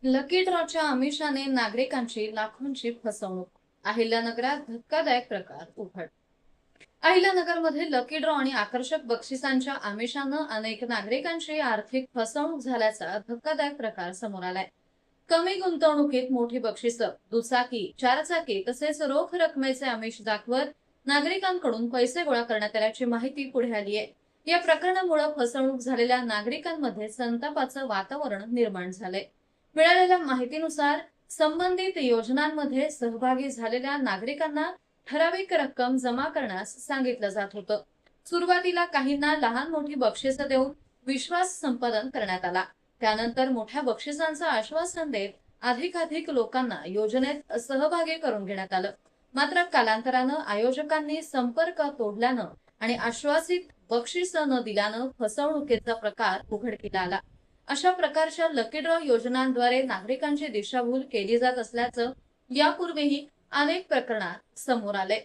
Lucky ड्रॉच्या आमिषाने नागरिकांची लाखोंची फसवणूक. अहिल्यानगरात धक्कादायक प्रकार उघड. अहिल्यानगरमध्ये लकी ड्रॉ आणि आकर्षक बक्षिसांच्या आमिषानं अनेक नागरिकांची आर्थिक फसवणूक झाल्याचा धक्कादायक प्रकार समोर आलाय. कमी गुंतवणुकीत मोठी बक्षिसं, दुचाकी, चारचाकी तसेच रोख रकमेचे आमिष दाखवत नागरिकांकडून पैसे गोळा करण्यात आल्याची माहिती पुढे आली आहे. या प्रकरणामुळे फसवणूक झालेल्या नागरिकांमध्ये संतापाचं वातावरण निर्माण झालंय. मिळालेल्या माहितीनुसार संबंधित योजनांमध्ये सहभागी झालेल्या नागरिकांना ठराविक रक्कम जमा करण्यास सांगितलं जात होतं. सुरुवातीला काहींना लहान मोठी बक्षिसं देऊन विश्वास संपादन करण्यात आला. त्यानंतर मोठ्या बक्षिसांचं आश्वासन देत अधिकाधिक लोकांना योजनेत सहभागी करून घेण्यात आलं. मात्र कालांतरानं आयोजकांनी संपर्क तोडल्यानं आणि आश्वासित बक्षीस न दिल्यानं फसवणुकीचा प्रकार उघडकीला आला. अशा प्रकारच्या लकी ड्रॉ योजनांद्वारे नागरिकांची दिशाभूल केली जात असल्याचं यापूर्वीही अनेक प्रकरणात समोर आले.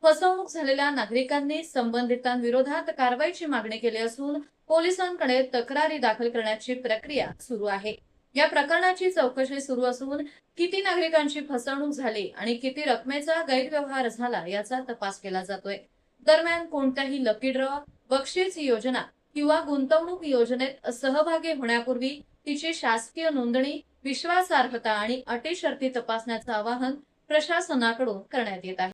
फसवणूक झालेल्या नागरिकांनी संबंधितांविरोधात कारवाईची मागणी केली असून पोलिसांकडे तक्रारी दाखल करण्याची प्रक्रिया सुरू आहे. या प्रकरणाची चौकशी सुरू असून किती नागरिकांची फसवणूक झाली आणि किती रकमेचा गैरव्यवहार झाला याचा तपास केला जातोय. दरम्यान कोणत्याही लकी ड्रॉ, बक्षीस योजना किंवा गुंतवणूक योजनेत सहभागी होण्यापूर्वी तिची शासकीय नोंदणी, विश्वासार्हता आणि अटी शर्ती तपासण्याचं आवाहन प्रशासनाकडून करण्यात येत आहे.